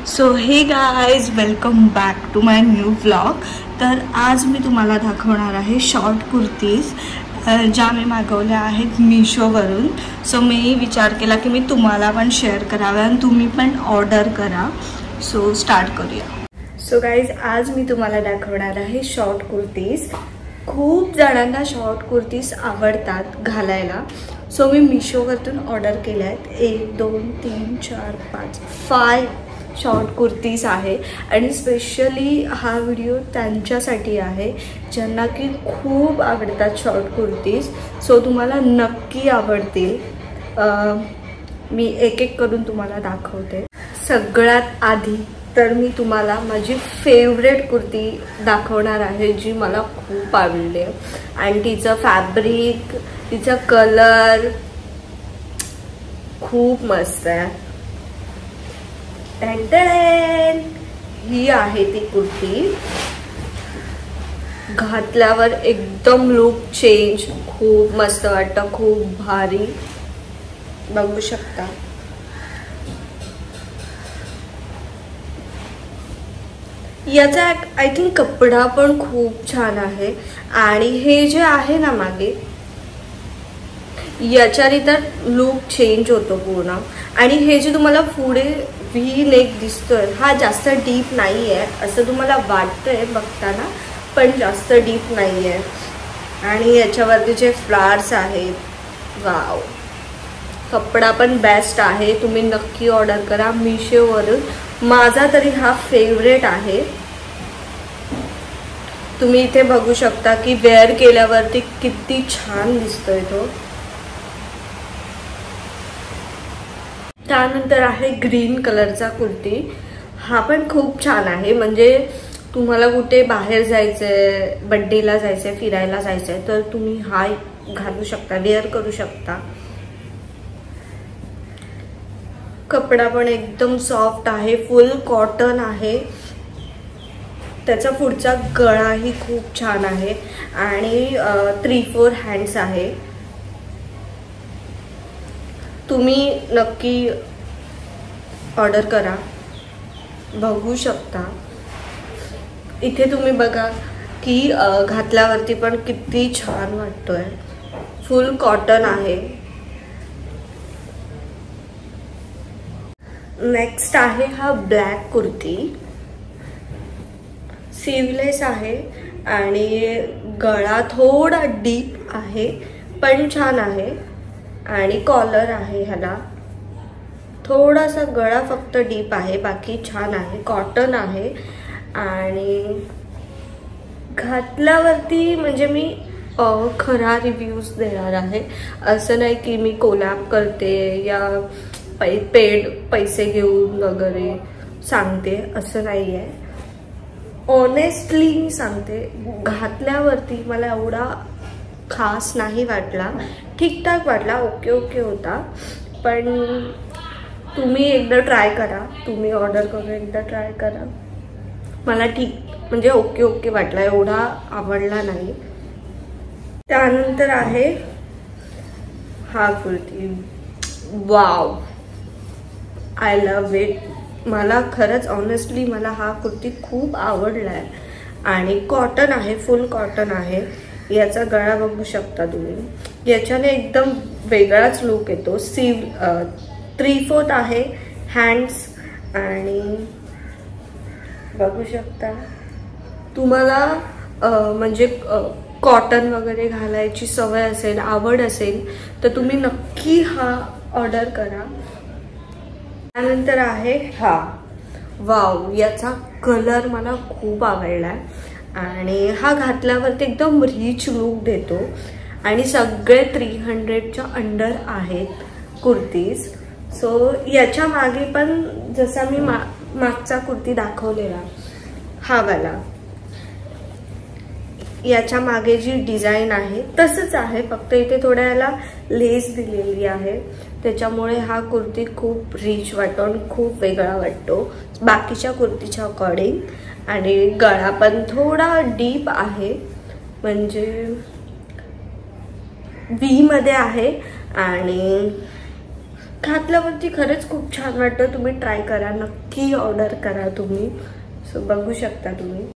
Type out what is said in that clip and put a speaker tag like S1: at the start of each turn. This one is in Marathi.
S1: So hey guys, welcome back to my new vlog. तर आज मी तुम्हाला दाखवणार आहे शॉर्ट कुर्तीज ज्या मी मागवल्या आहेत मीशोवरून। सो मी विचार केला की मी तुम्हाला पण शेअर कराव्या आणि तुम्ही पण ऑर्डर करा। सो स्टार्ट करूया। सो गाइज, आज मी तुम्हाला दाखवणार आहे शॉर्ट कुर्तीज। खूप जणांना शॉर्ट कुर्तीज आवडतात घालायला। सो मी मीशोवरून ऑर्डर केल्या आहेत 1 2 3 4 5 शॉर्ट कुर्तीज आहे आणि स्पेशली हा व्हिडिओ त्यांच्यासाठी आहे ज्यांना की खूप आवडतात शॉर्ट कुर्तीज। सो तुम्हाला नक्की आवडतील। मी एक एक करून तुम्हाला दाखवते। सगळ्यात आधी तर मी तुम्हाला माझी फेवरेट कुर्ती दाखवणार आहे जी मला खूप आवडली आणि तिचं फॅब्रिक, तिचा कलर खूप मस्त आहे। ही आहे ती कुर्ती। घातल्यावर एकदम लुक चेंज, खूप मस्त वाटतं, खूप भारी। बघू शकता याचा आय थिंक कपडा पण खूप छान आहे आणि हे जे आहे ना मागे याच्याने तर लुक चेंज होतो पूर्ण। आणि हे जे तुम्हाला पुढे व्ही नेक दिसतोय हा जास्त डीप नाही आहे असं तुम्हाला वाटतंय बघताना, पण जास्त डीप नाही आहे। आणि याच्यावरती जे फ्लावर्स आहेत, वाव, कपडा पण बेस्ट आहे। तुम्ही नक्की ऑर्डर करा मीशोवरून। माझा तरी हा फेवरेट आहे। तुम्ही इथे बघू शकता की वेअर केल्यावरती किती छान दिसतोय तो। त्यानंतर आहे ग्रीन कलरचा कुर्ती। हा पण खूप छान आहे। म्हणजे तुम्हाला कुठे बाहेर जायचंय, बर्थडेला जायचंय, फिरायला जायचंय तर तुम्ही हा घालू शकता, वेअर करू शकता। कपडा पण एकदम सॉफ्ट आहे, फुल कॉटन आहे। त्याचा पुढचा गळाही खूप छान आहे आणि 3-4 हँड्स आहे। तुम्ही नक्की ऑर्डर करा। बघू शकता इथे तुम्ही बघा की घातल्यावरती पण किती छान वाटतोय। फुल कॉटन आहे। नेक्स्ट आहे हा ब्लॅक कुर्ती। स्लीवलेस आहे आणि गळा थोडा डीप आहे पण छान आहे आणि कॉलर आहे ह्याला। थोडासा गळा फक्त डीप आहे, बाकी छान आहे, कॉटन आहे। आणि घातल्यावरती म्हणजे मी खरा रिव्ह्यूज देणार आहे, असं नाही की मी कोलॅब करते या पेड पैसे घेऊन वगैरे सांगते, असं नाही आहे। ऑनेस्टली मी सांगते, घातल्यावरती मला एवढा खास नाही वाटला, ठीकठाक वाटला, ओके ओके होता। पण तुम्ही एकदा ट्राय करा, तुम्ही ऑर्डर करून एकदा ट्राय करा। मला ठीक म्हणजे ओके ओके वाटला, एवढा आवडला नाही। त्यानंतर आहे हा kurti. Wow, I love it. मला खरंच ऑनेस्टली मला हा कुर्ती खूप आवडलाय आणि कॉटन आहे, फुल कॉटन आहे। याचा गळा बघू शकता तुम्ही, याच्याने एकदम वेगळाच लुक येतो। 3/4 आहे हँड्स आणि बघू शकता तुम्हाला म्हणजे कॉटन वगैरे घालायची सवय असेल, आवड असेल तर तुम्ही नक्की हा ऑर्डर करा। त्यानंतर आहे हा, वाव, याचा कलर मला खूप आवडलाय आणि हा घातल्यावरती एकदम रिच लुक देतो आणि सगळे 300च्या अंडर आहेत कुर्तीज। सो याच्या मागे पण जसा मी मागचा कुर्ती दाखवलेला हा वाला, याच्या मागे जी डिझाईन आहे तसंच आहे, फक्त इथे थोड्या याला लेस दिलेली आहे, त्याच्यामुळे हा कुर्ती खूप रिच वाटतो आणि खूप वेगळा वाटतो बाकीच्या कुर्तीच्या अकॉर्डिंग। आणि गळा पण थोडा डीप आहे, म्हणजे व्ही मध्ये आहे आणि घातल्यावरती खरंच खूप छान वाटतं. तुम्ही ट्राय करा, नक्की ऑर्डर करा तुम्ही. सो बघू शकता तुम्ही.